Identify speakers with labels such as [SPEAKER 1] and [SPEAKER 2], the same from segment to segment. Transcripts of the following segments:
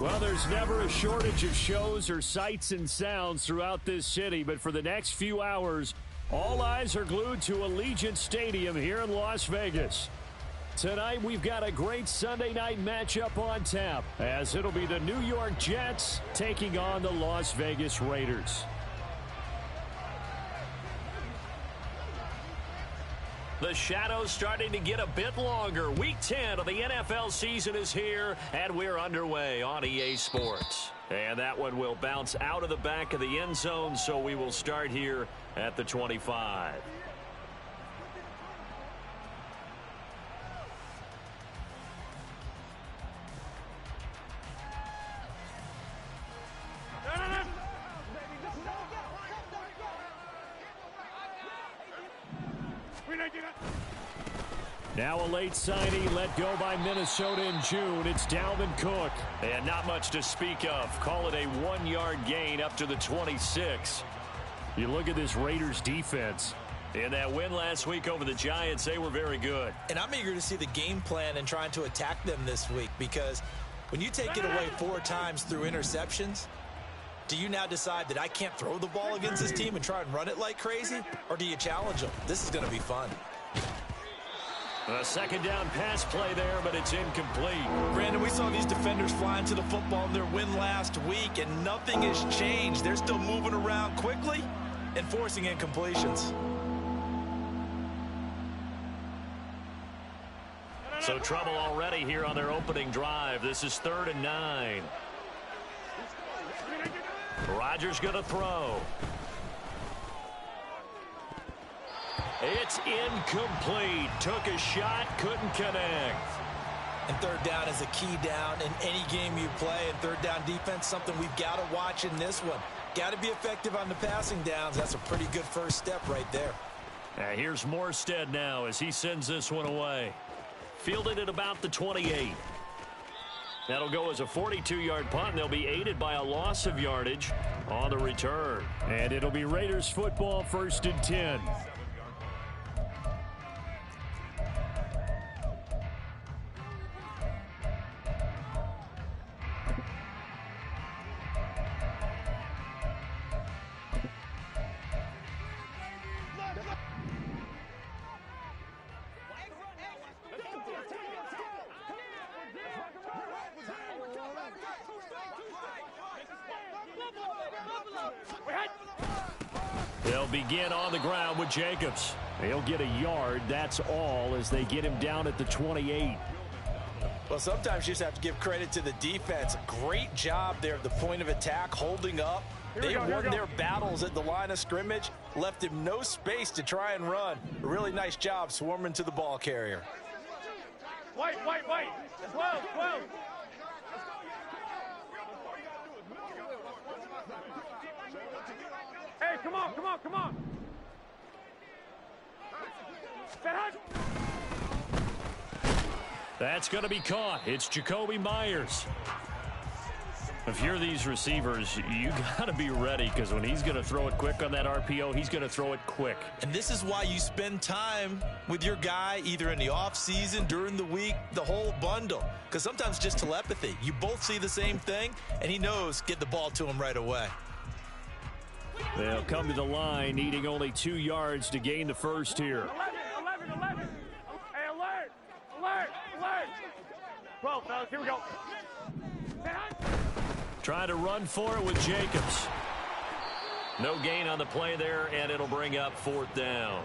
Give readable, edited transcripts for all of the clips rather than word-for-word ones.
[SPEAKER 1] Well, there's never a shortage of shows or sights and sounds throughout this city, but for the next few hours, all eyes are glued to Allegiant Stadium here in Las Vegas. Tonight, we've got a great Sunday night matchup on tap, as it'll be the New York Jets taking on the Las Vegas Raiders. The shadow's starting to get a bit longer. Week 10 of the NFL season is here, and we're underway on EA Sports. And that one will bounce out of the back of the end zone, so we will start here at the 25. Now a late signing let go by Minnesota in June. It's Dalvin Cook. And not much to speak of. Call it a 1-yard gain up to the 26. You look at this Raiders defense. In that win last week over the Giants, they were very good.
[SPEAKER 2] And I'm eager to see the game plan and trying to attack them this week, because when you take it away 4 times through interceptions, do you now decide that I can't throw the ball against this team and try and run it like crazy? Or do you challenge them? This is going to be fun.
[SPEAKER 1] A second down pass play there, but it's incomplete.
[SPEAKER 2] Brandon, we saw these defenders flying to the football in their win last week, and nothing has changed. They're still moving around quickly and forcing incompletions.
[SPEAKER 1] So trouble already here on their opening drive. This is 3rd and 9. Rodgers going to throw. It's incomplete. Took a shot, couldn't connect.
[SPEAKER 2] And 3rd down is a key down in any game you play. And 3rd down defense, something we've got to watch in this one. Got to be effective on the passing downs. That's a pretty good first step right there.
[SPEAKER 1] Here's Morstead now as he sends this one away. Fielded at about the 28. That'll go as a 42-yard punt, and they'll be aided by a loss of yardage on the return. And it'll be Raiders football, 1st and 10. They'll begin on the ground with Jacobs. He'll get a yard, that's all, as they get him down at the 28.
[SPEAKER 2] Well, sometimes you just have to give credit to the defense. Great job there at the point of attack, holding up. They won their battles at the line of scrimmage, left him no space to try and run. A really nice job swarming to the ball carrier.
[SPEAKER 3] Wait. 12. Hey, come on.
[SPEAKER 1] That's going to be caught. It's Jacoby Myers. If you're these receivers, you got to be ready, because when he's going to throw it quick on that RPO, he's going to throw it quick.
[SPEAKER 2] And this is why you spend time with your guy, either in the offseason, during the week, the whole bundle. Because sometimes just telepathy. You both see the same thing, and he knows get the ball to him right away.
[SPEAKER 1] They'll come to the line, needing only 2 yards to gain the first here.
[SPEAKER 3] 11. Hey, alert. 12, fellas, here we go.
[SPEAKER 1] Trying to run for it with Jacobs. No gain on the play there, and it'll bring up 4th down.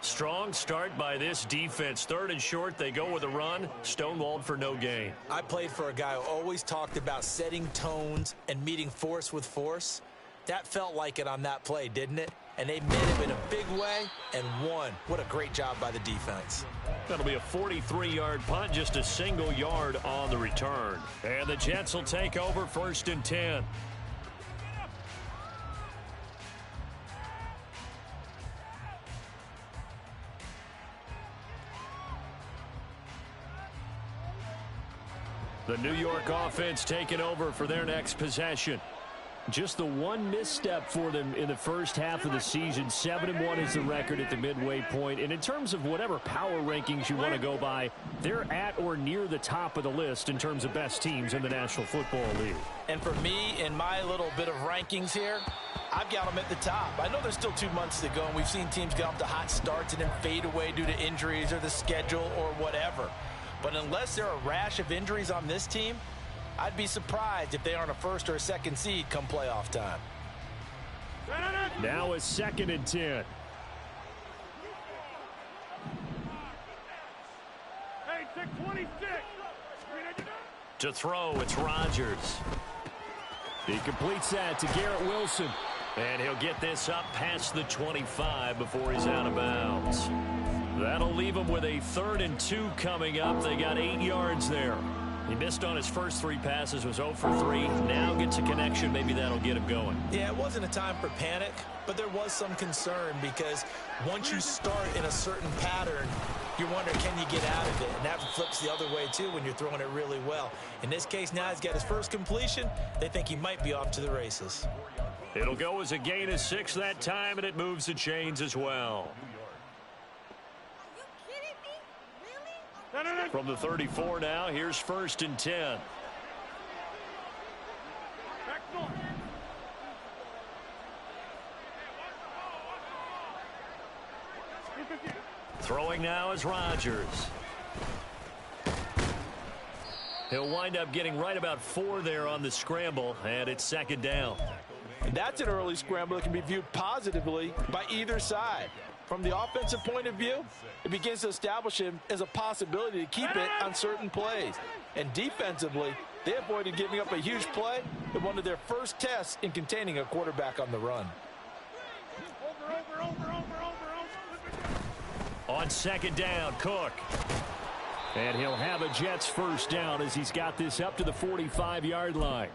[SPEAKER 1] Strong start by this defense. 3rd and short, they go with a run. Stonewalled for no gain.
[SPEAKER 2] I played for a guy who always talked about setting tones and meeting force with force. That felt like it on that play, didn't it? And they met him in a big way and won. What a great job by the defense.
[SPEAKER 1] That'll be a 43-yard punt, just a single yard on the return. And the Jets will take over, 1st and 10. The New York offense taking over for their next possession. Just the one misstep for them in the first half of the season. 7-1 is the record at the midway point. And in terms of whatever power rankings you want to go by, they're at or near the top of the list in terms of best teams in the National Football League.
[SPEAKER 2] And for me, in my little bit of rankings here, I've got them at the top. I know there's still 2 months to go, and we've seen teams get off to hot starts and then fade away due to injuries or the schedule or whatever. But unless there are a rash of injuries on this team, I'd be surprised if they aren't a first or a second seed come playoff time.
[SPEAKER 1] Now a 2nd and 10.
[SPEAKER 3] Hey, 626.
[SPEAKER 1] To throw, it's Rodgers. He completes that to Garrett Wilson. And he'll get this up past the 25 before he's out of bounds. That'll leave him with a 3rd and 2 coming up. They got 8 yards there. He missed on his first 3 passes, was 0 for 3. Now gets a connection. Maybe that'll get him going.
[SPEAKER 2] Yeah, it wasn't a time for panic, but there was some concern because once you start in a certain pattern, you're wondering, can you get out of it? And that flips the other way, too, when you're throwing it really well. In this case, now he's got his first completion. They think he might be off to the races.
[SPEAKER 1] It'll go as a gain of 6 that time, and it moves the chains as well. From the 34 now, here's 1st and 10. Throwing now is Rodgers. He'll wind up getting right about 4 there on the scramble, and it's 2nd down.
[SPEAKER 2] That's an early scramble that can be viewed positively by either side. From the offensive point of view, it begins to establish him as a possibility to keep it on certain plays. And defensively, they avoided giving up a huge play in one of their first tests in containing a quarterback on the run.
[SPEAKER 1] On 2nd down, Cook. And he'll have a Jets 1st down as he's got this up to the 45-yard line.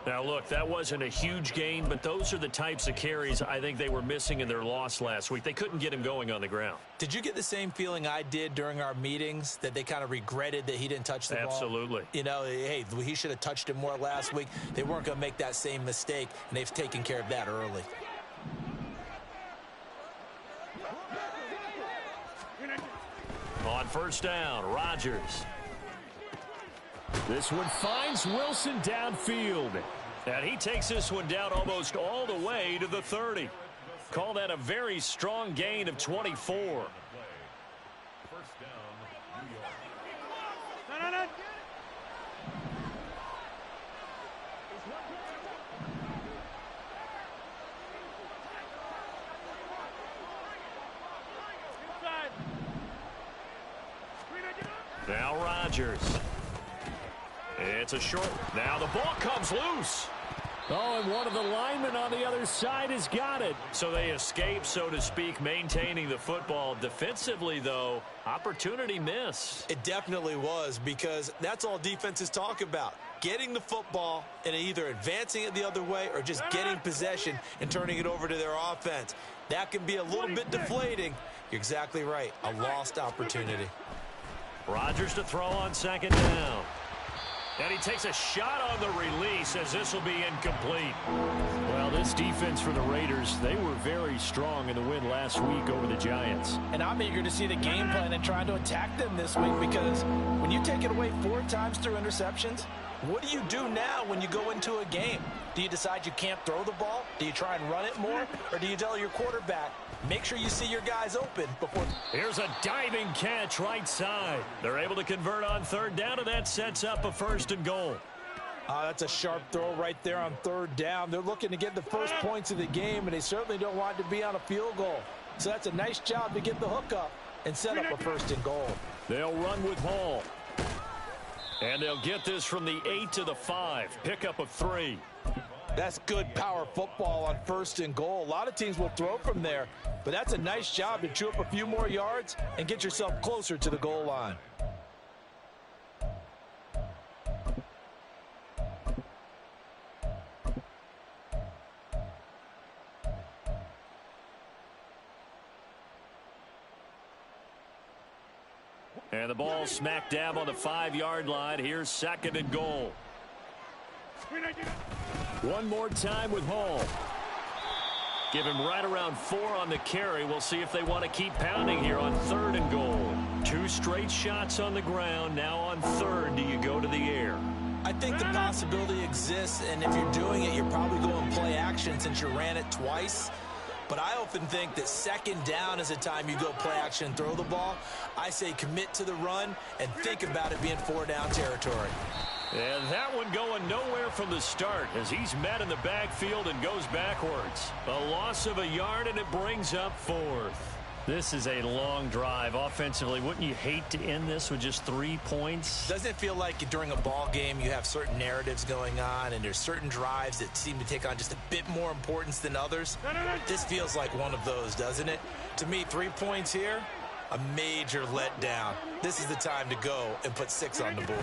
[SPEAKER 1] Now, look, that wasn't a huge gain, but those are the types of carries I think they were missing in their loss last week. They couldn't get him going on the ground.
[SPEAKER 2] Did you get the same feeling I did during our meetings, that they kind of regretted that he didn't touch the ball?
[SPEAKER 1] Absolutely.
[SPEAKER 2] You know, hey, he should have touched it more last week. They weren't going to make that same mistake, and they've taken care of that early.
[SPEAKER 1] On 1st down, Rodgers. This one finds Wilson downfield. And he takes this one down almost all the way to the 30. Call that a very strong gain of 24. Now Rodgers. It's a short. Now the ball comes loose. Oh, and one of the linemen on the other side has got it. So they escape, so to speak, maintaining the football. Defensively, though, opportunity miss.
[SPEAKER 2] It definitely was, because that's all defenses talk about. Getting the football and either advancing it the other way or just getting possession and turning it over to their offense. That can be a little bit deflating. You're exactly right. A lost opportunity.
[SPEAKER 1] Rodgers to throw on 2nd down. And he takes a shot on the release as this will be incomplete. Well, this defense for the Raiders, they were very strong in the win last week over the Giants.
[SPEAKER 2] And I'm eager to see the game plan and trying to attack them this week, because when you take it away 4 times through interceptions, what do you do now when you go into a game? Do you decide you can't throw the ball? Do you try and run it more? Or do you tell your quarterback, make sure you see your guys open before...
[SPEAKER 1] Here's a diving catch right side. They're able to convert on 3rd down, and that sets up a 1st and goal.
[SPEAKER 2] That's a sharp throw right there on 3rd down. They're looking to get the first points of the game, and they certainly don't want it to be on a field goal. So that's a nice job to get the hook up and set up a 1st and goal.
[SPEAKER 1] They'll run with Hall. And they'll get this from the 8 to the 5. Pickup of 3.
[SPEAKER 2] That's good power football on 1st and goal. A lot of teams will throw from there, but that's a nice job to chew up a few more yards and get yourself closer to the goal line.
[SPEAKER 1] And the ball smack dab on the 5-yard line. Here's 2nd and goal. One more time with Hall. Give him right around 4 on the carry. We'll see if they want to keep pounding here on 3rd and goal. 2 straight shots on the ground. Now on 3rd, do you go to the air?
[SPEAKER 2] I think the possibility exists, and if you're doing it, you're probably going play action since you ran it twice. But I often think that 2nd down is a time you go play action and throw the ball. I say commit to the run and think about it being 4-down territory.
[SPEAKER 1] And that one going nowhere from the start as he's met in the backfield and goes backwards. A loss of a yard, and it brings up 4th. This is a long drive offensively. Wouldn't you hate to end this with just 3 points?
[SPEAKER 2] Doesn't it feel like during a ball game you have certain narratives going on and there's certain drives that seem to take on just a bit more importance than others? This feels like one of those, doesn't it? To me, 3 points here, a major letdown. This is the time to go and put 6 on the board.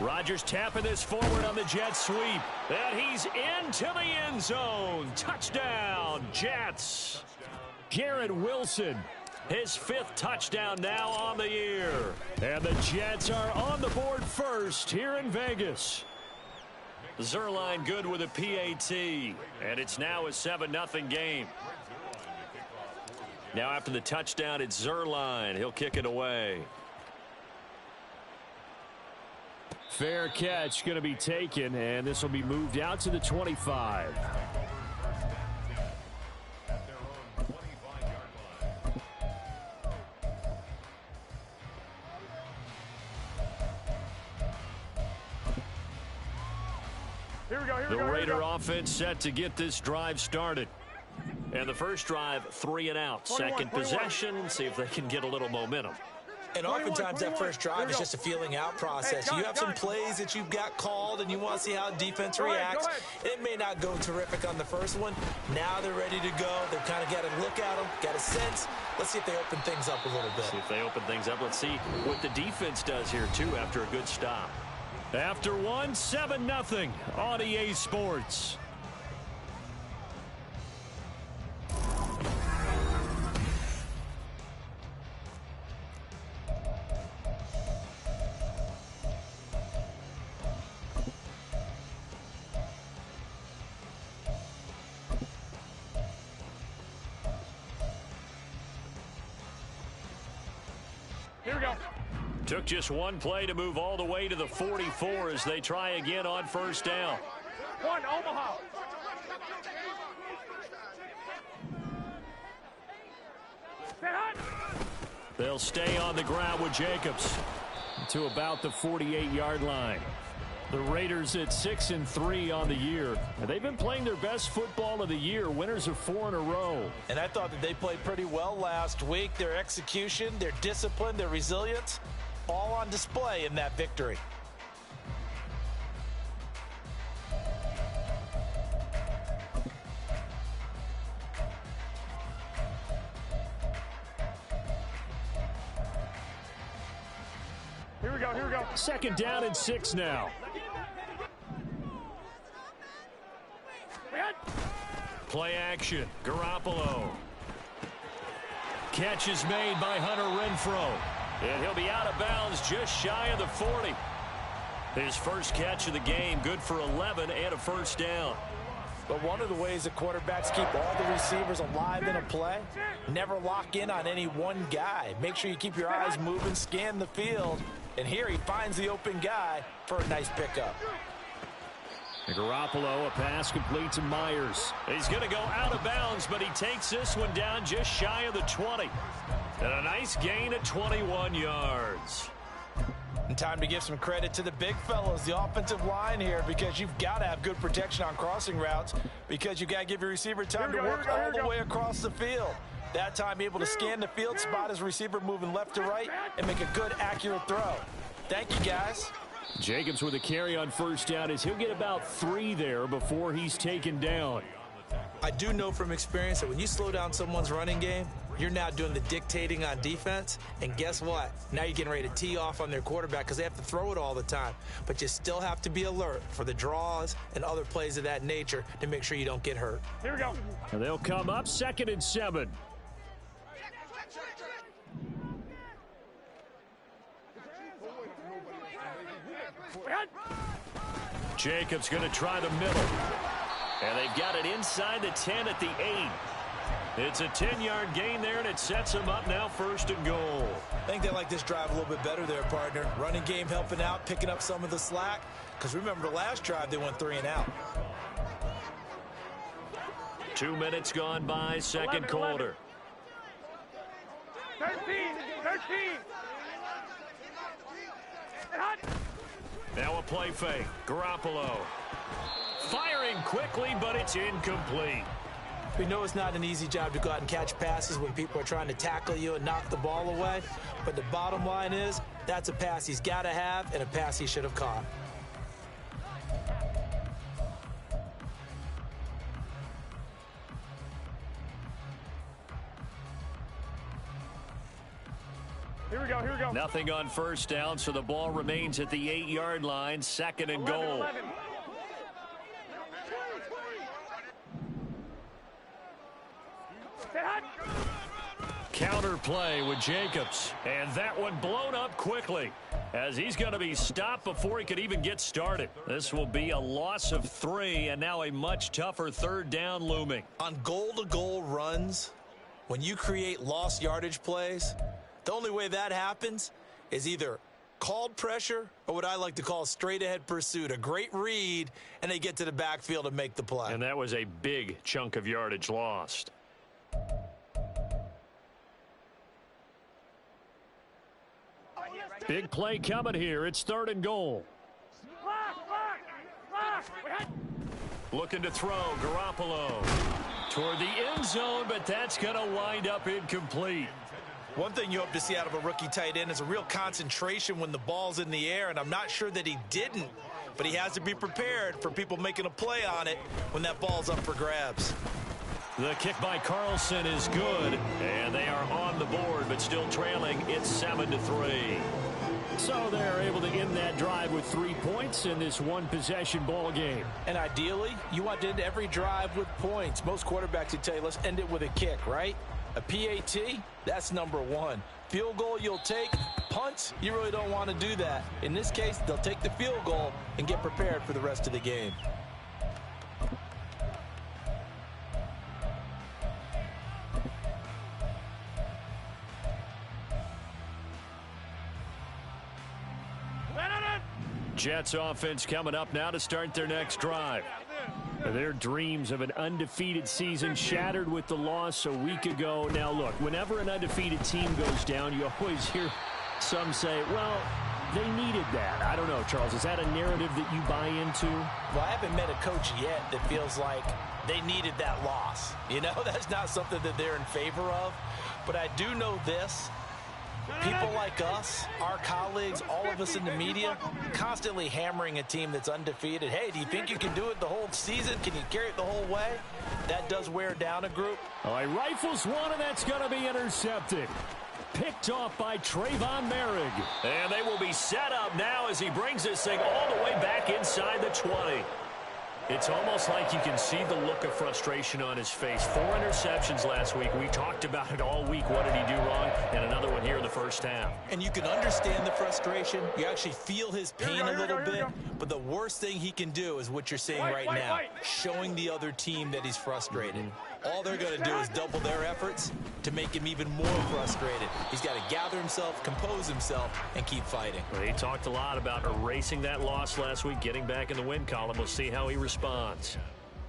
[SPEAKER 1] Rodgers tapping this forward on the jet sweep. And he's into the end zone. Touchdown, Jets. Garrett Wilson, his 5th touchdown now on the year. And the Jets are on the board first here in Vegas. Zerline good with a PAT. And it's now a 7-0 game. Now after the touchdown, it's Zerline. He'll kick it away. Fair catch going to be taken, and this will be moved out to the 25. The Raider offense set to get this drive started. And the first drive, 3 and out. Second possession, see if they can get a little momentum.
[SPEAKER 2] And oftentimes that first drive is just a feeling out process. You have some plays that you've got called and you want to see how defense reacts. It may not go terrific on the first one. Now they're ready to go. They've kind of got a look at them, got a sense. Let's see if they open things up a little bit.
[SPEAKER 1] See if they open things up. Let's see what the defense does here, too, after a good stop. After 7-0 on EA Sports.
[SPEAKER 3] Here we go.
[SPEAKER 1] Took just one play to move all the way to the 44 as they try again on first down.
[SPEAKER 3] 1, Omaha.
[SPEAKER 1] They'll stay on the ground with Jacobs to about the 48-yard line. The Raiders at 6-3 on the year. And they've been playing their best football of the year. Winners of 4 in a row.
[SPEAKER 2] And I thought that they played pretty well last week. Their execution, their discipline, their resilience, all on display in that victory.
[SPEAKER 3] Here we go, here we go.
[SPEAKER 1] 2nd down and 6 now. Play action. Garoppolo. Catch is made by Hunter Renfrow. And he'll be out of bounds just shy of the 40. His first catch of the game, good for 11 and a first down.
[SPEAKER 2] But one of the ways that quarterbacks keep all the receivers alive in a play, never lock in on any one guy. Make sure you keep your eyes moving, scan the field. And here he finds the open guy for a nice pickup.
[SPEAKER 1] Garoppolo, a pass complete to Myers. He's going to go out of bounds, but he takes this one down just shy of the 20. And a nice gain at 21 yards.
[SPEAKER 2] And time to give some credit to the big fellows, the offensive line here, because you've got to have good protection on crossing routes because you've got to give your receiver time to work all the way across the field. That time able to scan the field, spot his receiver moving left to right, and make a good, accurate throw. Thank you, guys.
[SPEAKER 1] Jacobs with a carry on first down as he'll get about 3 there before he's taken down.
[SPEAKER 2] I do know from experience that when you slow down someone's running game, you're now doing the dictating on defense. And guess what? Now you're getting ready to tee off on their quarterback because they have to throw it all the time. But you still have to be alert for the draws and other plays of that nature to make sure you don't get hurt.
[SPEAKER 3] Here we go.
[SPEAKER 1] And they'll come up 2nd and 7. Jacobs going to try the middle. And they've got it inside the 10 at the 8. It's a 10-yard gain there, and it sets them up now 1st and goal.
[SPEAKER 2] I think they like this drive a little bit better there, partner. Running game helping out, picking up some of the slack. Because remember, the last drive, they went 3 and out.
[SPEAKER 1] 2 minutes gone by, second quarter.
[SPEAKER 3] 13.
[SPEAKER 1] Now a play fake. Garoppolo. Firing quickly, but it's incomplete.
[SPEAKER 2] We know it's not an easy job to go out and catch passes when people are trying to tackle you and knock the ball away. But the bottom line is, that's a pass he's got to have and a pass he should have caught.
[SPEAKER 3] Here we go.
[SPEAKER 1] Nothing on first down, so the ball remains at the 8-yard line. 2nd and goal.
[SPEAKER 3] 11.
[SPEAKER 1] Counter play with Jacobs. And that one blown up quickly, as he's going to be stopped before he could even get started. This will be a loss of 3, and now a much tougher 3rd down looming.
[SPEAKER 2] On goal-to-goal runs, when you create lost yardage plays, the only way that happens is either called pressure or what I like to call straight-ahead pursuit, a great read, and they get to the backfield and make the play.
[SPEAKER 1] And that was a big chunk of yardage lost. Big play coming here. It's 3rd and goal. Looking to throw. Garoppolo toward the end zone, but that's going to wind up incomplete.
[SPEAKER 2] One thing you hope to see out of a rookie tight end is a real concentration when the ball's in the air, and I'm not sure that he didn't, but he has to be prepared for people making a play on it when that ball's up for grabs.
[SPEAKER 1] The kick by Carlson is good, and they are on the board, but still trailing. It's 7-3. So they're able to end that drive with 3 points in this one-possession ball game.
[SPEAKER 2] And ideally, you want to end every drive with points. Most quarterbacks would tell you, let's end it with a kick, right? A PAT, that's number 1. Field goal you'll take. Punts, you really don't want to do that. In this case, they'll take the field goal and get prepared for the rest of the game.
[SPEAKER 1] Jets offense coming up now to start their next drive. Their dreams of an undefeated season shattered with the loss a week ago. Now, look, whenever an undefeated team goes down, you always hear some say, well, they needed that. I don't know, Charles. Is that a narrative that you buy into?
[SPEAKER 2] Well, I haven't met a coach yet that feels like they needed that loss. You know, that's not something that they're in favor of. But I do know this. People like us, our colleagues, all of us in the media, constantly hammering a team that's undefeated. Hey, do you think you can do it the whole season? Can you carry it the whole way? That does wear down a group.
[SPEAKER 1] All right, rifles one, and that's going to be intercepted. Picked off by Trayvon Merrick. And they will be set up now as he brings this thing all the way back inside the 20. It's almost like you can see the look of frustration on his face. 4 interceptions last week. We talked about it all week. What did he do wrong? And another one here in the first half.
[SPEAKER 2] And you can understand the frustration. You actually feel his pain a little bit. But the worst thing he can do is what you're seeing right now, showing the other team that he's frustrated. All they're going to do is double their efforts to make him even more frustrated. He's got to gather himself, compose himself, and keep fighting.
[SPEAKER 1] Well, he talked a lot about erasing that loss last week, getting back in the win column. We'll see how he responds.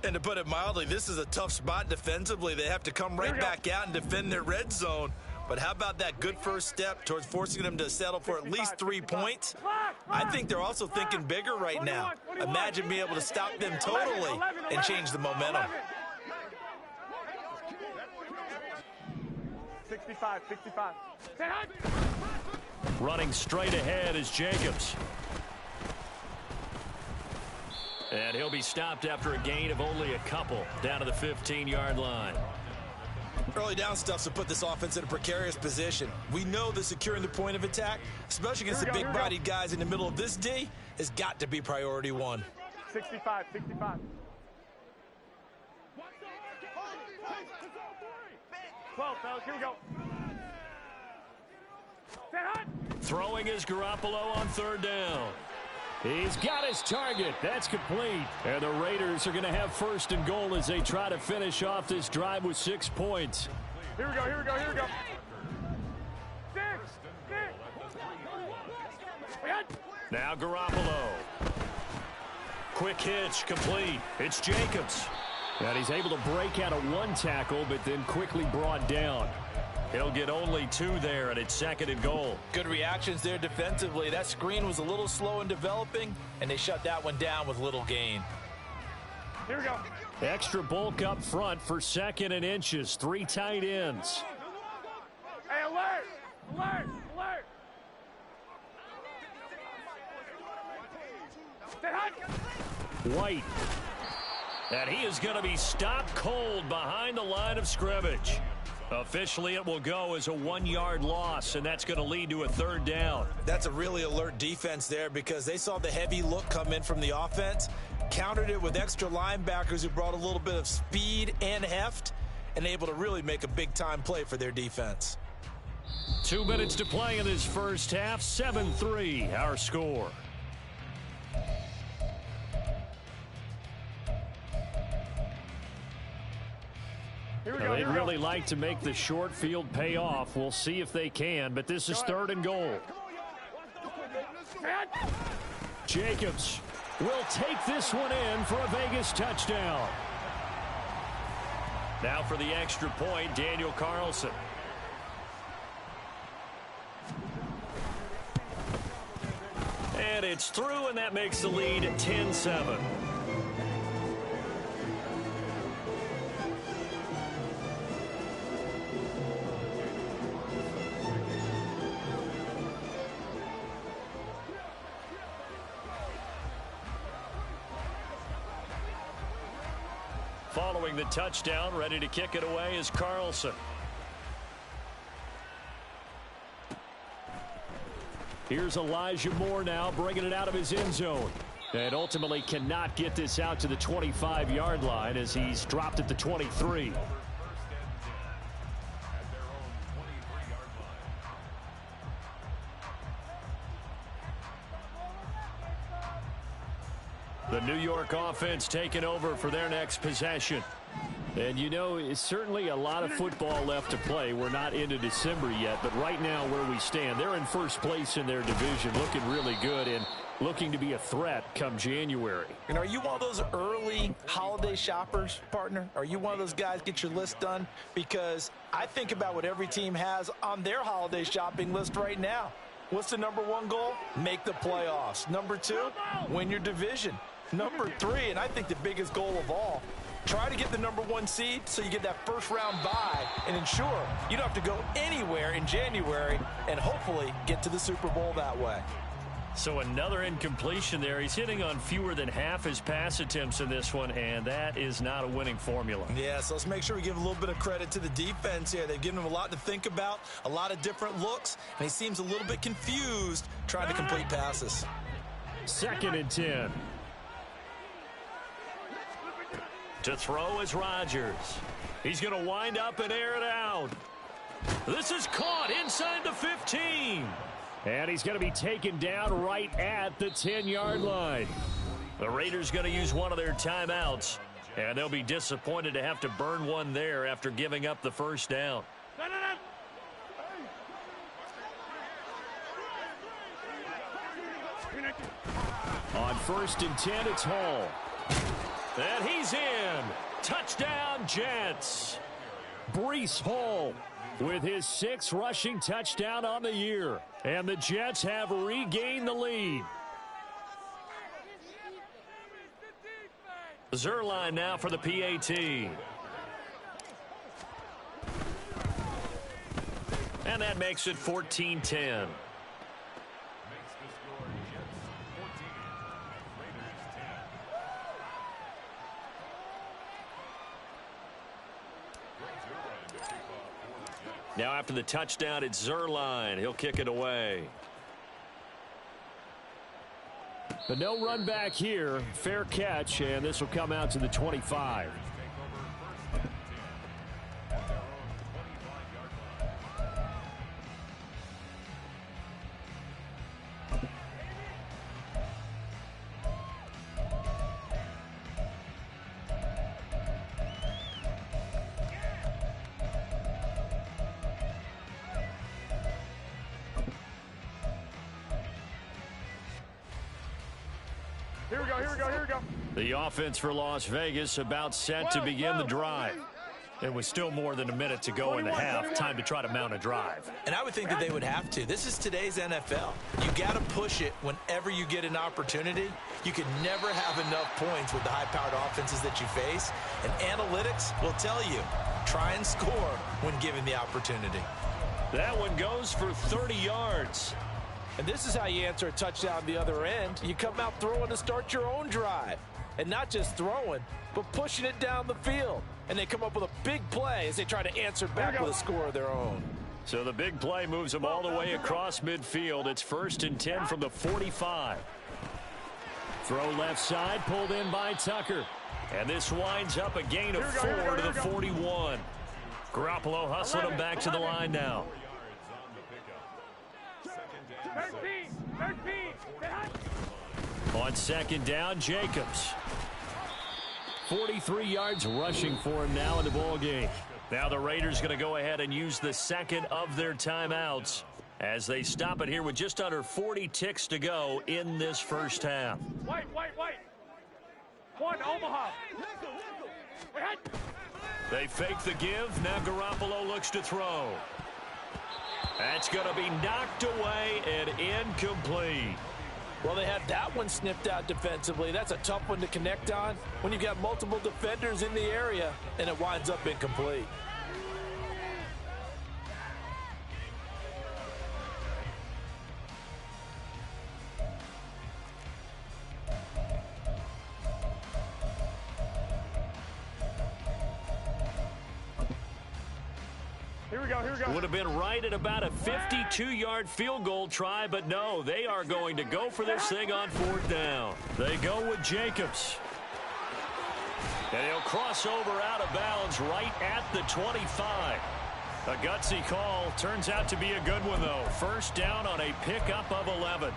[SPEAKER 2] And to put it mildly, this is a tough spot defensively. They have to come right back out and defend their red zone. But how about that good first step towards forcing them to settle for at least 3 points? I think they're also thinking bigger right now. Imagine being able to stop them totally and change the momentum.
[SPEAKER 3] 65.
[SPEAKER 1] Running straight ahead is Jacobs. And he'll be stopped after a gain of only a couple down to the 15-yard line.
[SPEAKER 2] Early down stuff to put this offense in a precarious position. We know that securing the point of attack, especially against the big-bodied guys in the middle of this D, has got to be priority 1.
[SPEAKER 3] 65. 12, fellas, here we go.
[SPEAKER 1] Throwing is Garoppolo on 3rd down. He's got his target. That's complete. And the Raiders are going to have first and goal as they try to finish off this drive with 6 points.
[SPEAKER 3] Here we go, here we go, here we go.
[SPEAKER 1] Now Garoppolo. Quick hitch, complete. It's Jacobs. And he's able to break out of one tackle, but then quickly brought down. He'll get only 2 there, and it's second and goal.
[SPEAKER 2] Good reactions there defensively. That screen was a little slow in developing, and they shut that one down with little gain.
[SPEAKER 3] Here we go.
[SPEAKER 1] Extra bulk up front for second and inches. 3 tight ends.
[SPEAKER 3] Hey, alert! Alert! Alert! Stay hot!
[SPEAKER 1] White. And he is going to be stopped cold behind the line of scrimmage. Officially, it will go as a 1-yard loss, and that's going to lead to a 3rd down.
[SPEAKER 2] That's a really alert defense there because they saw the heavy look come in from the offense, countered it with extra linebackers who brought a little bit of speed and heft, and able to really make a big-time play for their defense.
[SPEAKER 1] 2 minutes to play in this first half. 7-3, our score. They'd really like to make the short field pay off. We'll see if they can, but this is 3rd and goal. Jacobs will take this one in for a Vegas touchdown. Now for the extra point, Daniel Carlson. And it's through, and that makes the lead 10-7. Following the touchdown, ready to kick it away is Carlson. Here's Elijah Moore now, bringing it out of his end zone. And ultimately cannot get this out to the 25-yard line as he's dropped at the 23. The New York offense taking over for their next possession. And, you know, it's certainly a lot of football left to play. We're not into December yet, but right now where we stand, they're in first place in their division, looking really good and looking to be a threat come January.
[SPEAKER 2] And are you one of those early holiday shoppers, partner? Are you one of those guys get your list done? Because I think about what every team has on their holiday shopping list right now. What's the #1 goal? Make the playoffs. #2, win your division. #3, and I think the biggest goal of all, try to get the #1 seed so you get that first-round bye and ensure you don't have to go anywhere in January and hopefully get to the Super Bowl that way.
[SPEAKER 1] So another incompletion there. He's hitting on fewer than half his pass attempts in this one, and that is not a winning formula.
[SPEAKER 2] Yeah, so let's make sure we give a little bit of credit to the defense here. They've given him a lot to think about, a lot of different looks, and he seems a little bit confused trying to complete passes.
[SPEAKER 1] 2nd and 10. To throw is Rodgers. He's going to wind up and air it out. This is caught inside the 15. And he's going to be taken down right at the 10-yard line. The Raiders going to use one of their timeouts, and they'll be disappointed to have to burn one there after giving up the first down. On 1st and 10, it's Hall. And he's in. Touchdown, Jets. Breece Hall with his 6th rushing touchdown on the year. And the Jets have regained the lead. Zerline now for the PAT. And that makes it 14-10. Now after the touchdown, it's Zerline. He'll kick it away. But no run back here. Fair catch, and this will come out to the 25.
[SPEAKER 3] Here we go, here we go, here we go.
[SPEAKER 1] The offense for Las Vegas about set to begin the drive. It was still more than a minute to go in the half. Time to try to mount a drive.
[SPEAKER 2] And I would think that they would have to. This is today's NFL. You got to push it whenever you get an opportunity. You can never have enough points with the high-powered offenses that you face. And analytics will tell you, try and score when given the opportunity.
[SPEAKER 1] That one goes for 30 yards.
[SPEAKER 2] And this is how you answer a touchdown the other end. You come out throwing to start your own drive. And not just throwing, but pushing it down the field. And they come up with a big play as they try to answer back with a score of their own.
[SPEAKER 1] So the big play moves them all the way across midfield. It's 1st and 10 from the 45. Throw left side, pulled in by Tucker. And this winds up a gain of 4 to the 41. Garoppolo hustling him back to the line now.
[SPEAKER 3] 13.
[SPEAKER 1] On 2nd down, Jacobs. 43 yards rushing for him now in the ball game. Now the Raiders going to go ahead and use the second of their timeouts as they stop it here with just under 40 ticks to go in this first half.
[SPEAKER 3] Wait. 1, Omaha.
[SPEAKER 1] They fake the give. Now Garoppolo looks to throw. That's going to be knocked away and incomplete.
[SPEAKER 2] Well, they had that one snipped out defensively. That's a tough one to connect on when you've got multiple defenders in the area, and it winds up incomplete.
[SPEAKER 3] Here we go.
[SPEAKER 1] Would have been right at about a 52-yard field goal try, but no, they are going to go for this thing on 4th down. They go with Jacobs. And he'll cross over out of bounds right at the 25. A gutsy call. Turns out to be a good one, though. 1st down on a pickup of 11.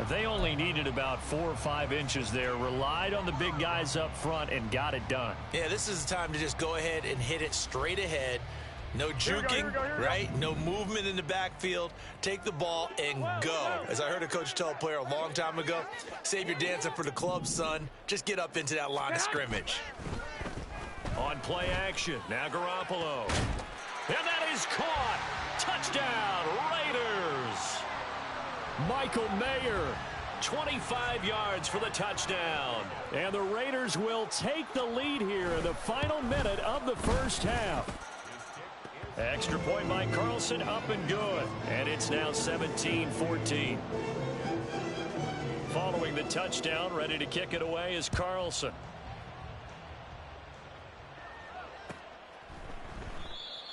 [SPEAKER 1] They only needed about 4 or 5 inches there. Relied on the big guys up front and got it done.
[SPEAKER 2] Yeah, this is the time to just go ahead and hit it straight ahead. No juking,
[SPEAKER 3] here we go.
[SPEAKER 2] right? No movement in the backfield. Take the ball and go. As I heard a coach tell a player a long time ago, save your dancing for the club, son. Just get up into that line of scrimmage.
[SPEAKER 1] On play action, now Garoppolo. And that is caught. Touchdown, Raiders. Michael Mayer, 25 yards for the touchdown. And the Raiders will take the lead here in the final minute of the first half. Extra point by Carlson, up and good. And it's now 17-14. Following the touchdown, ready to kick it away is Carlson.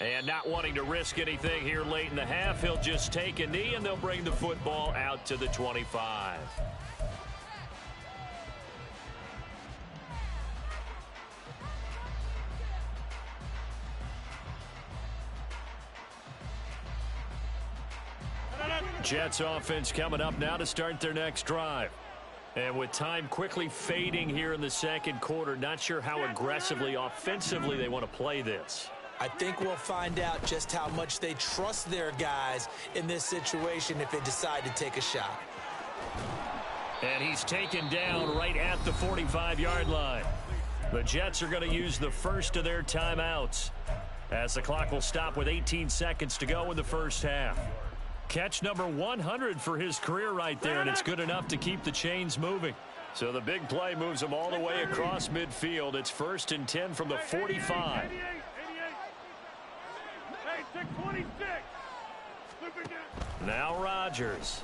[SPEAKER 1] And not wanting to risk anything here late in the half, he'll just take a knee and they'll bring the football out to the 25. Jets offense coming up now to start their next drive. And with time quickly fading here in the second quarter, not sure how aggressively, offensively they want to play this.
[SPEAKER 2] I think we'll find out just how much they trust their guys in this situation if they decide to take a shot.
[SPEAKER 1] And he's taken down right at the 45-yard line. The Jets are going to use the first of their timeouts as the clock will stop with 18 seconds to go in the first half. Catch number 100 for his career right there, and it's good enough to keep the chains moving. So the big play moves them all the way across midfield. It's 1st and 10 from the 45.
[SPEAKER 3] 88. Hey, 626.
[SPEAKER 1] Now Rodgers.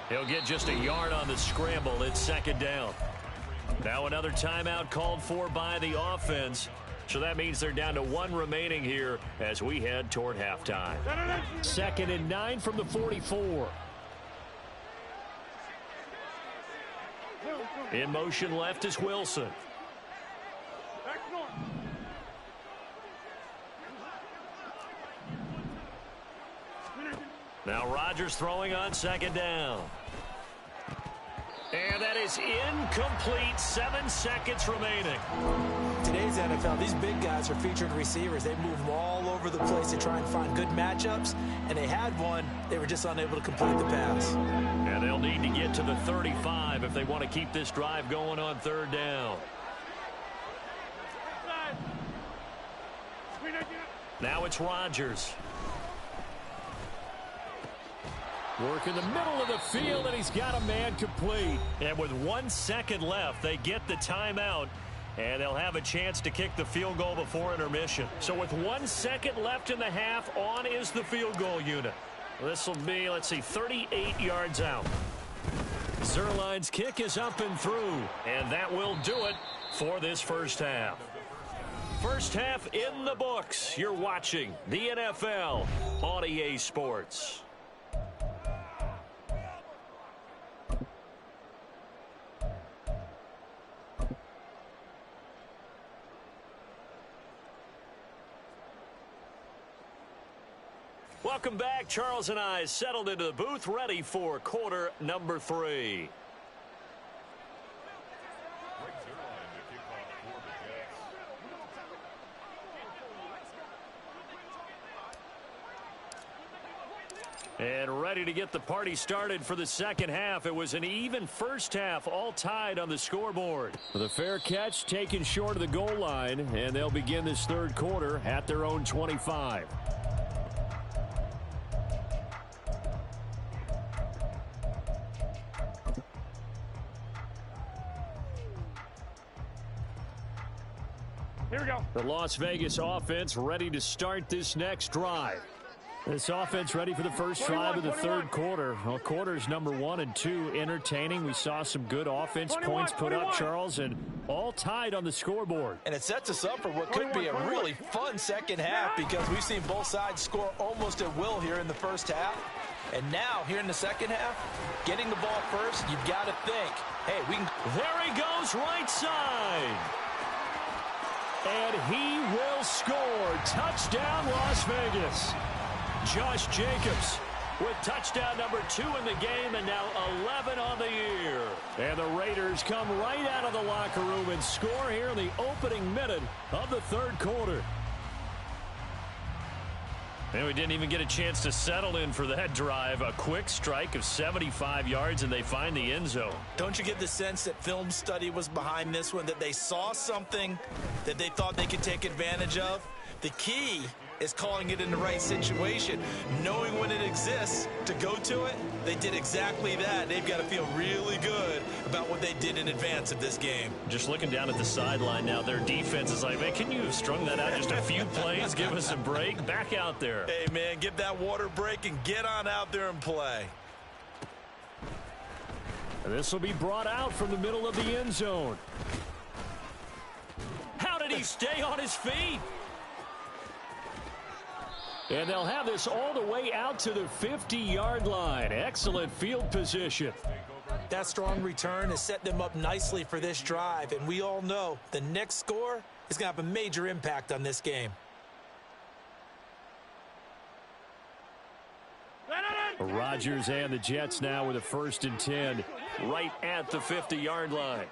[SPEAKER 1] He'll get just a yard on the scramble. It's 2nd down. Now another timeout called for by the offense. So that means they're down to 1 remaining here as we head toward halftime. 2nd and 9 from the 44. In motion left is Wilson. Now Rodgers throwing on 2nd down. And that is incomplete. 7 seconds remaining.
[SPEAKER 2] Today's NFL, these big guys are featured receivers. They move them all over the place to try and find good matchups, and they had one. They were just unable to complete the pass.
[SPEAKER 1] And they'll need to get to the 35 if they want to keep this drive going on 3rd down. Now it's Rodgers. Work in the middle of the field, and he's got a man complete. And with 1 second left, they get the timeout, and they'll have a chance to kick the field goal before intermission. So with 1 second left in the half, on is the field goal unit. This will be, let's see, 38 yards out. Zerline's kick is up and through, and that will do it for this first half. First half in the books. You're watching the NFL on EA Sports. Welcome back. Charles and I settled into the booth, ready for quarter number 3. And ready to get the party started for the second half. It was an even first half, all tied on the scoreboard. The fair catch taken short of the goal line, and they'll begin this third quarter at their own 25.
[SPEAKER 3] Here we go.
[SPEAKER 1] The Las Vegas offense ready to start this next drive. This offense ready for the first drive of the third quarter. Well, quarters number 1 and 2 entertaining. We saw some good offense points put up, Charles, and all tied on the scoreboard.
[SPEAKER 2] And it sets us up for what could be a really fun second half, because we've seen both sides score almost at will here in the first half. And now, here in the second half, getting the ball first, you've got to think, hey, we can...
[SPEAKER 1] There he goes, right side. And he will score. Touchdown, Las Vegas. Josh Jacobs with touchdown number 2 in the game, and now 11 on the year. And the Raiders come right out of the locker room and score here in the opening minute of the third quarter. And we didn't even get a chance to settle in for that drive. A quick strike of 75 yards, and they find the end zone.
[SPEAKER 2] Don't you get the sense that film study was behind this one, that they saw something that they thought they could take advantage of? The key is calling it in the right situation, knowing when it exists to go to it. They did exactly that. They've got to feel really good about what they did in advance of this game.
[SPEAKER 1] Just looking down at the sideline now, their defense is like, man, can you have strung that out just a few plays? Give us a break. Back out there.
[SPEAKER 2] Hey, man, give that water break and get on out there and play.
[SPEAKER 1] And this will be brought out from the middle of the end zone. How did he stay on his feet? And they'll have this all the way out to the 50-yard line. Excellent field position.
[SPEAKER 2] That strong return has set them up nicely for this drive, and we all know the next score is going to have a major impact on this game.
[SPEAKER 1] Rodgers and the Jets now with a 1st and 10 right at the 50-yard line.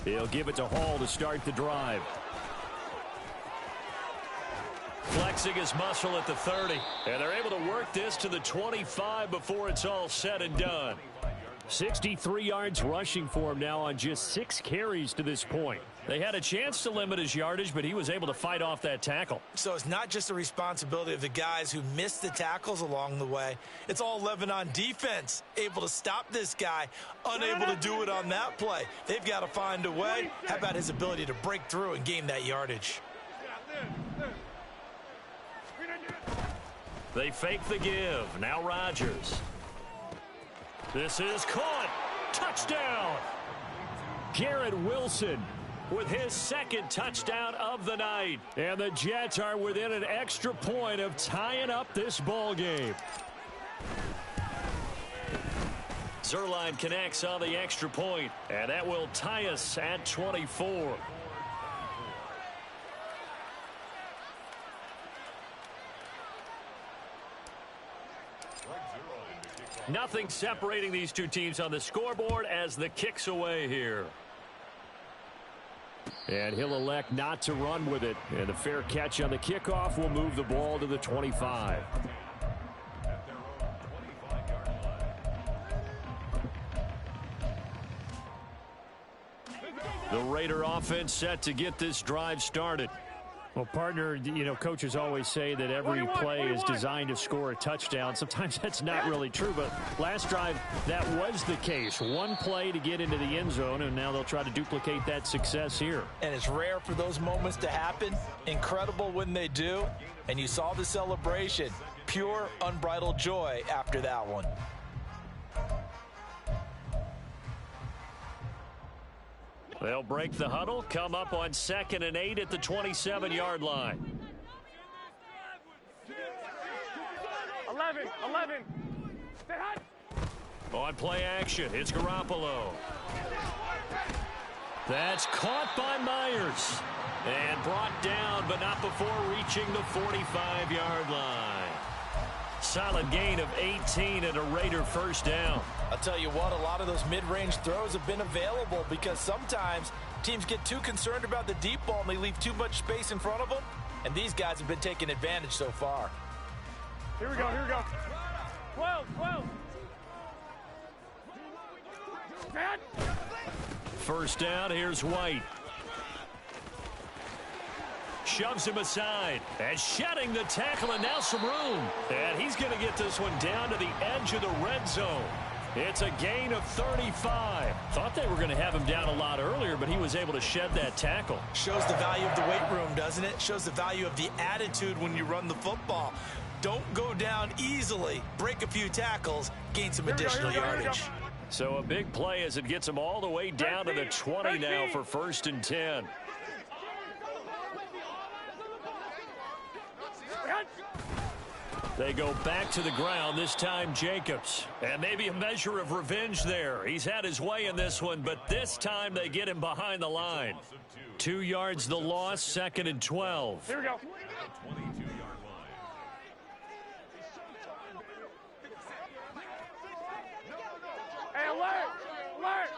[SPEAKER 1] He'll give it to Hall to start the drive. Flexing his muscle at the 30. And they're able to work this to the 25 before it's all said and done. 63 yards rushing for him now on just 6 carries to this point. They had a chance to limit his yardage, but he was able to fight off that tackle.
[SPEAKER 2] So it's not just the responsibility of the guys who missed the tackles along the way. It's all 11 on defense, able to stop this guy, unable to do it on that play. They've got to find a way. How about his ability to break through and gain that yardage?
[SPEAKER 1] They fake the give. Now Rodgers. This is caught. Touchdown. Garrett Wilson with his 2nd touchdown of the night. And the Jets are within an extra point of tying up this ball game. Zerline connects on the extra point, and that will tie us at 24. Nothing separating these two teams on the scoreboard as the kick's away here. And he'll elect not to run with it. And the fair catch on the kickoff will move the ball to the 25. The Raider offense set to get this drive started. Well, partner, you know, coaches always say that every play is designed to score a touchdown. Sometimes that's not really true, but last drive, that was the case. One play to get into the end zone, and now they'll try to duplicate that success here.
[SPEAKER 2] And it's rare for those moments to happen. Incredible when they do. And you saw the celebration. Pure, unbridled joy after that one.
[SPEAKER 1] They'll break the huddle, come up on 2nd and 8 at the 27-yard line.
[SPEAKER 3] 11. Stay hot.
[SPEAKER 1] On play action, it's Garoppolo. That's caught by Myers. And brought down, but not before reaching the 45-yard line. Solid gain of 18 and a Raider first down.
[SPEAKER 2] I'll tell you what, a lot of those mid-range throws have been available because sometimes teams get too concerned about the deep ball and they leave too much space in front of them. And these guys have been taking advantage so far.
[SPEAKER 3] Here we go. 12.
[SPEAKER 1] First down, here's White. Shoves him aside and shedding the tackle, and now some room. And he's going to get this one down to the edge of the red zone. It's a gain of 35. Thought they were going to have him down a lot earlier, but he was able to shed that tackle.
[SPEAKER 2] Shows the value of the weight room, doesn't it? Shows the value of the attitude when you run the football. Don't go down easily. Break a few tackles, gain some additional yardage.
[SPEAKER 1] So a big play as it gets him all the way down to the 20 now for 1st and 10. They go back to the ground, this time Jacobs. And maybe a measure of revenge there. He's had his way in this one, but this time they get him behind the line. 2 yards the loss, 2nd and 12.
[SPEAKER 3] Here we go. Hey, alert!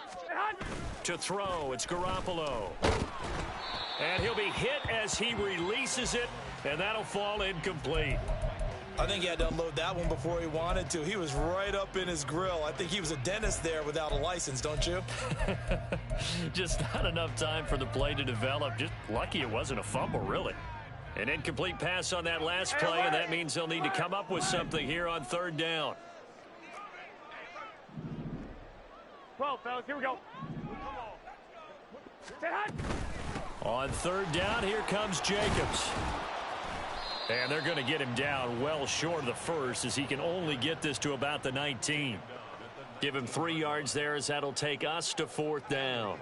[SPEAKER 1] To throw, it's Garoppolo. And he'll be hit as he releases it, and that'll fall incomplete.
[SPEAKER 2] I think he had to unload that one before he wanted to. He was right up in his grill. I think he was a dentist there without a license, don't you?
[SPEAKER 1] Just not enough time for the play to develop. Just lucky it wasn't a fumble, really. An incomplete pass on that last play, and that means they'll need to come up with something here on 3rd down.
[SPEAKER 3] 12, fellas, here we go. Stay hot.
[SPEAKER 1] On 3rd down, here comes Jacobs. And they're going to get him down well short of the first as he can only get this to about the 19. Give him 3 yards there as that'll take us to 4th down.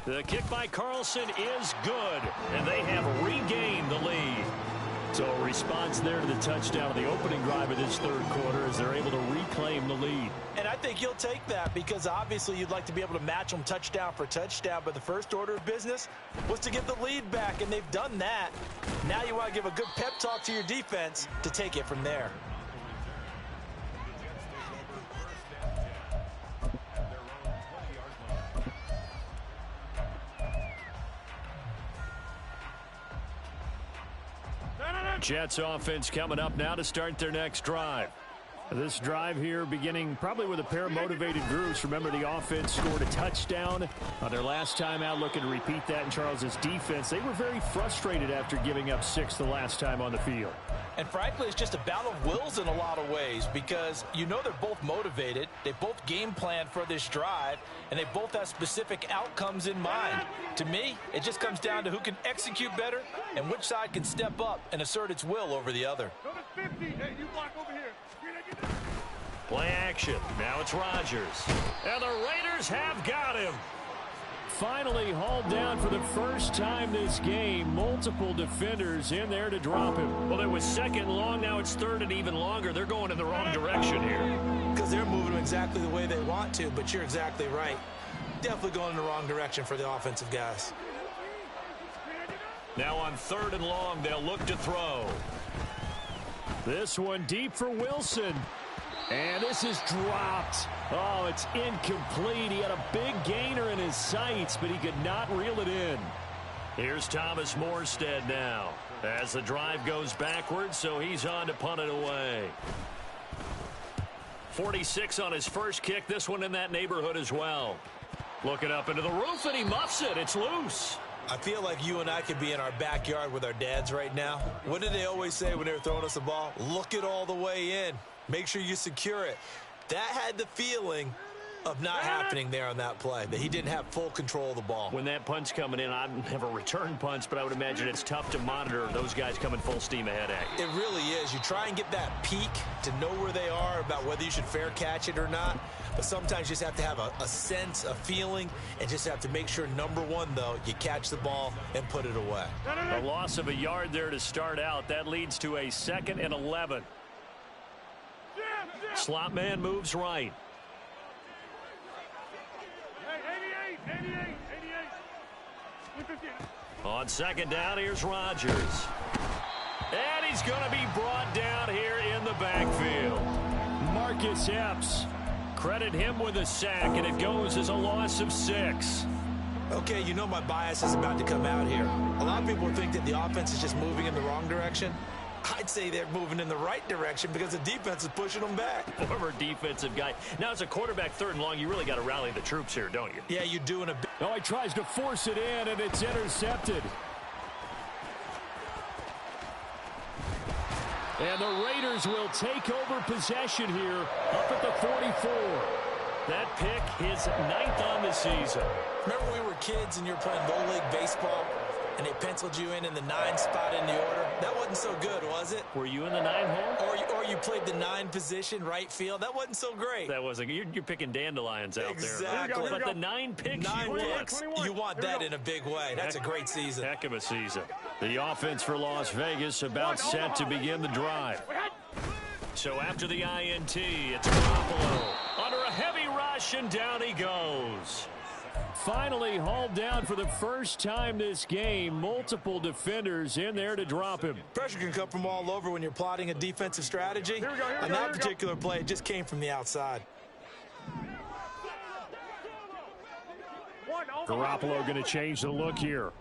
[SPEAKER 1] The kick by Carlson is good, and they have regained the lead. So a response there to the touchdown of the opening drive of this 3rd quarter as they're able to reclaim the lead.
[SPEAKER 2] And I think you'll take that because obviously you'd like to be able to match them touchdown for touchdown, but the first order of business was to get the lead back, and they've done that. Now you want to give a good pep talk to your defense to take it from there.
[SPEAKER 1] Jets offense coming up now to start their next drive. This drive here beginning probably with a pair of motivated groups. Remember, the offense scored a touchdown on their last time out, looking to repeat that in Charles's defense. They were very frustrated after giving up 6 the last time on the field.
[SPEAKER 2] And frankly, it's just a battle of wills in a lot of ways because you know they're both motivated. They both game planned for this drive, and they both have specific outcomes in mind. To me, it just comes down to who can execute better and which side can step up and assert its will over the other.
[SPEAKER 1] Play action. Now it's Rodgers. And the Raiders have got him. Finally hauled down for the first time this game. Multiple defenders in there to drop him. Well, it was 2nd long. Now it's 3rd and even longer. They're going in the wrong direction here.
[SPEAKER 2] Because they're moving exactly the way they want to, but you're exactly right. Definitely going in the wrong direction for the offensive guys.
[SPEAKER 1] Now on 3rd and long, they'll look to throw. This one deep for Wilson. And this is dropped. Oh, it's incomplete. He had a big gainer in his sights, but he could not reel it in. Here's Thomas Morstead now as the drive goes backwards, so he's on to punt it away. 46 on his first kick. This one in that neighborhood as well. Looking up into the roof, and he muffs it. It's loose.
[SPEAKER 2] I feel like you and I could be in our backyard with our dads right now. What did they always say when they were throwing us the ball? Look it all the way in. Make sure you secure it. That had the feeling of not happening there on that play, that he didn't have full control of the ball.
[SPEAKER 1] When that punt's coming in, I never return punts, but I would imagine it's tough to monitor those guys coming full steam ahead at you.
[SPEAKER 2] It really is. You try and get that peek to know where they are about whether you should fair catch it or not, but sometimes you just have to have a sense, a feeling, and just have to make sure, number one, though, you catch the ball and put it away.
[SPEAKER 1] A loss of a yard there to start out. That leads to a 2nd and 11. Slot man moves right.
[SPEAKER 3] 88.
[SPEAKER 1] On 2nd down, here's Rodgers. And he's going to be brought down here in the backfield. Marcus Epps. Credit him with a sack, and it goes as a loss of 6.
[SPEAKER 2] Okay, you know my bias is about to come out here. A lot of people think that the offense is just moving in the wrong direction. I'd say they're moving in the right direction because the defense is pushing them back.
[SPEAKER 1] Former defensive guy. Now, as a quarterback 3rd and long, you really got to rally the troops here, don't you?
[SPEAKER 2] Yeah, you do in a bit.
[SPEAKER 1] Oh, he tries to force it in, and it's intercepted. And the Raiders will take over possession here up at the 44. That pick, his 9th on the season.
[SPEAKER 2] Remember we were kids and you were playing Little League Baseball? And they penciled you in the 9 spot in the order. That wasn't so good, was it?
[SPEAKER 1] Were you in the 9 hole?
[SPEAKER 2] Or you played the 9 position, right field. That wasn't so great.
[SPEAKER 1] That wasn't. You're picking dandelions out
[SPEAKER 2] exactly.
[SPEAKER 1] there.
[SPEAKER 2] Exactly.
[SPEAKER 1] But the 9 picks,
[SPEAKER 2] 9 picks. You want that in a big way. That's a great season.
[SPEAKER 1] Heck of a season. The offense for Las Vegas about set to begin the drive. So after the INT, it's Garoppolo under a heavy rush, and down he goes. Finally hauled down for the first time this game. Multiple defenders in there to drop him.
[SPEAKER 2] Pressure can come from all over when you're plotting a defensive strategy. On that particular play, it just came from the outside.
[SPEAKER 1] Garoppolo going to change the look here.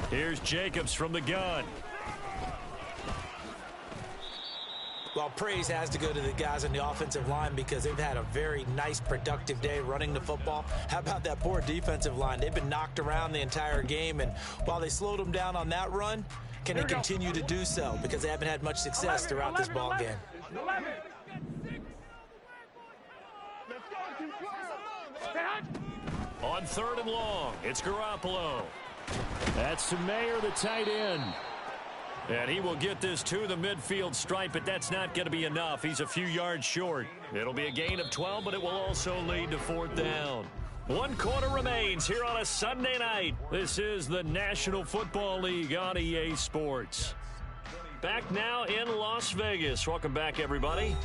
[SPEAKER 1] Here's Jacobs from the gun.
[SPEAKER 2] Well, praise has to go to the guys on the offensive line because they've had a very nice, productive day running the football. How about that poor defensive line? They've been knocked around the entire game, and while they slowed them down on that run, can they continue to do so? Because they haven't had much success throughout this ball game.
[SPEAKER 1] On 3rd and long, it's Garoppolo. That's Mayer, the tight end. And he will get this to the midfield stripe, but that's not going to be enough. He's a few yards short. It'll be a gain of 12, but it will also lead to 4th down. 1 quarter remains here on a Sunday night. This is the National Football League on EA Sports. Back now in Las Vegas. Welcome back, everybody.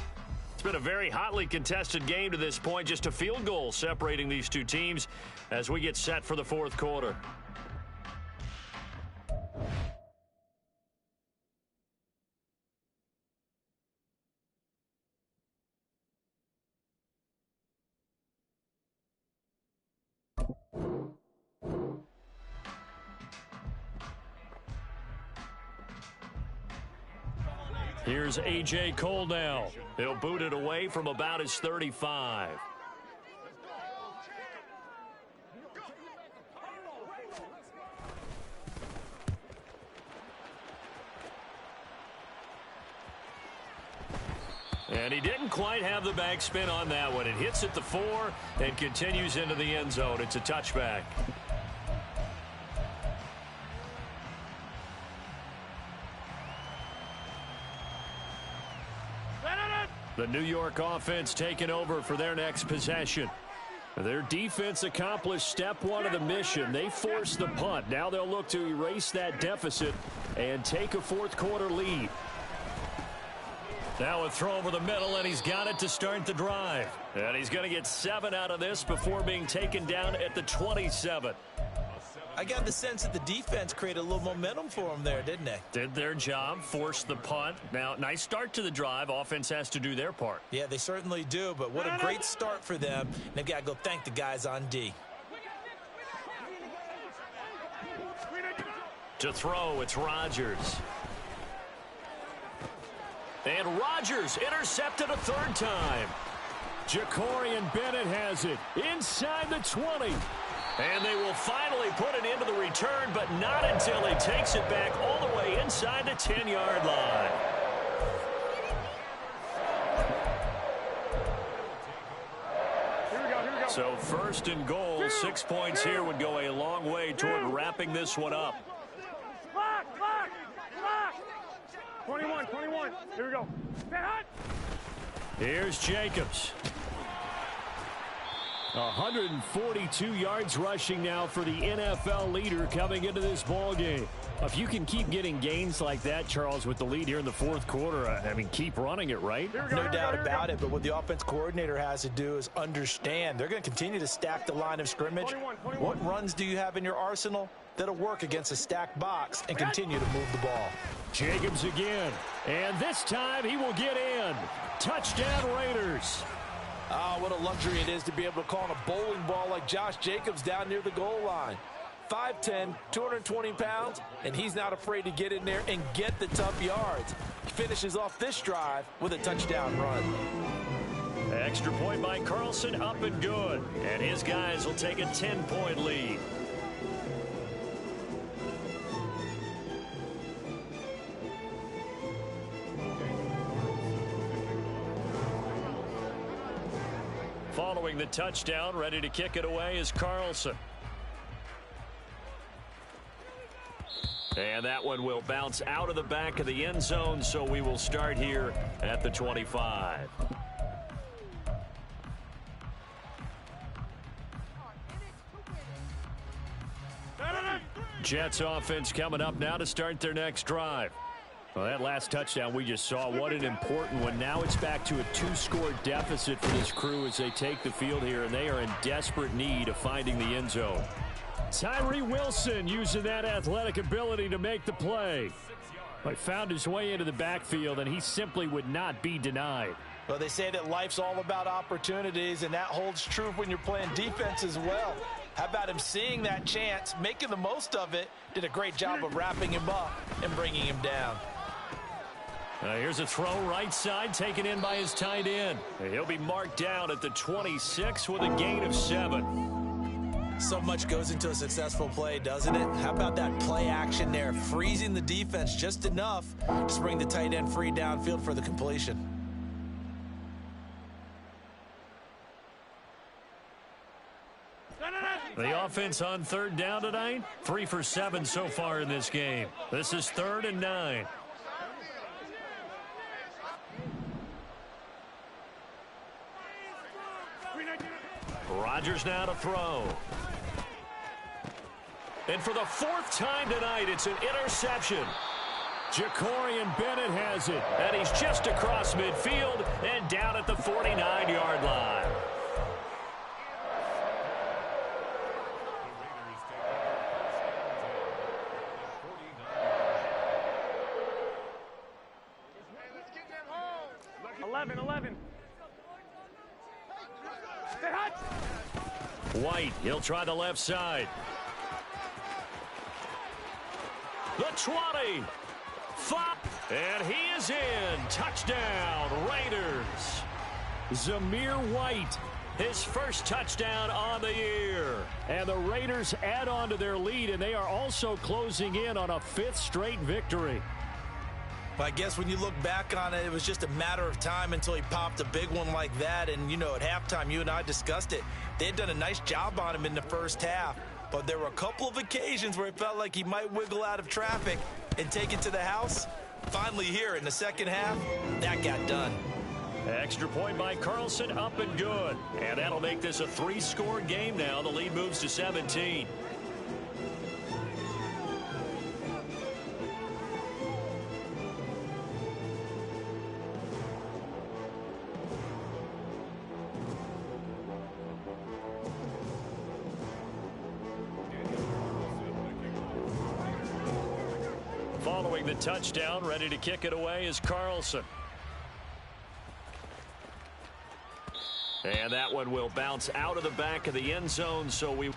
[SPEAKER 1] It's been a very hotly contested game to this point. Just a field goal separating these two teams as we get set for the 4th quarter. Here's A.J. Cole now. He'll boot it away from about his 35. And he didn't quite have the backspin on that one. It hits at the 4 and continues into the end zone. It's a touchback. The New York offense taking over for their next possession. Their defense accomplished step 1 of the mission. They forced the punt. Now they'll look to erase that deficit and take a 4th quarter lead. Now a throw over the middle, and he's got it to start the drive. And he's going to get 7 out of this before being taken down at the 27.
[SPEAKER 2] I got the sense that the defense created a little momentum for them there, didn't they?
[SPEAKER 1] Did their job, forced the punt. Now, nice start to the drive. Offense has to do their part.
[SPEAKER 2] Yeah, they certainly do, but what a great start for them. They've got to go thank the guys on D.
[SPEAKER 1] To throw, it's Rodgers. And Rodgers intercepted a 3rd time. Jacorian Bennett has it inside the 20. And they will finally put it into the return, but not until he takes it back all the way inside the 10-yard line.
[SPEAKER 3] Here we go.
[SPEAKER 1] So 1st and goal, 6 points here would go a long way toward wrapping this one up.
[SPEAKER 3] Clock. 21. Here we go. Stay hot.
[SPEAKER 1] Here's Jacobs. 142 yards rushing now for the NFL leader coming into this ball game. If you can keep getting gains like that, Charles, with the lead here in the 4th quarter, I mean, keep running it, right?
[SPEAKER 2] No doubt about it, but what the offense coordinator has to do is understand. They're going to continue to stack the line of scrimmage.
[SPEAKER 3] 21.
[SPEAKER 2] What runs do you have in your arsenal that'll work against a stacked box and continue to move the ball?
[SPEAKER 1] Jacobs again, and this time he will get in. Touchdown Raiders.
[SPEAKER 2] Ah, what a luxury it is to be able to call on a bowling ball like Josh Jacobs down near the goal line. 5'10", 220 pounds, and he's not afraid to get in there and get the tough yards. He finishes off this drive with a touchdown run.
[SPEAKER 1] Extra point by Carlson, up and good. And his guys will take a 10-point lead. Following the touchdown, ready to kick it away is Carlson. And that one will bounce out of the back of the end zone, so we will start here at the 25. Jets offense coming up now to start their next drive. Well, that last touchdown we just saw, what an important one. Now it's back to a 2-score deficit for this crew as they take the field here, and they are in desperate need of finding the end zone. Tyree Wilson using that athletic ability to make the play. He found his way into the backfield, and he simply would not be denied.
[SPEAKER 2] Well, they say that life's all about opportunities, and that holds true when you're playing defense as well. How about him seeing that chance, making the most of it, did a great job of wrapping him up and bringing him down.
[SPEAKER 1] Here's a throw right side, taken in by his tight end. He'll be marked down at the 26 with a gain of 7.
[SPEAKER 2] So much goes into a successful play, doesn't it? How about that play action there, freezing the defense just enough to bring the tight end free downfield for the completion.
[SPEAKER 1] The offense on 3rd down tonight, 3 for 7 so far in this game. This is 3rd and 9. Rodgers now to throw. And for the 4th time tonight, it's an interception. Jacorian Bennett has it, and he's just across midfield and down at the 49-yard line. White, he'll try the left side. The 20. 5. And he is in. Touchdown, Raiders. Zamir White, his first touchdown on the year. And the Raiders add on to their lead, and they are also closing in on a 5th straight victory.
[SPEAKER 2] Well, I guess when you look back on it, it was just a matter of time until he popped a big one like that. And, you know, at halftime, you and I discussed it. They had done a nice job on him in the first half. But there were a couple of occasions where it felt like he might wiggle out of traffic and take it to the house. Finally here in the second half, that got done.
[SPEAKER 1] Extra point by Carlson, up and good. And that'll make this a 3-score game now. The lead moves to 17. Following the touchdown, ready to kick it away is Carlson. And that one will bounce out of the back of the end zone, so we...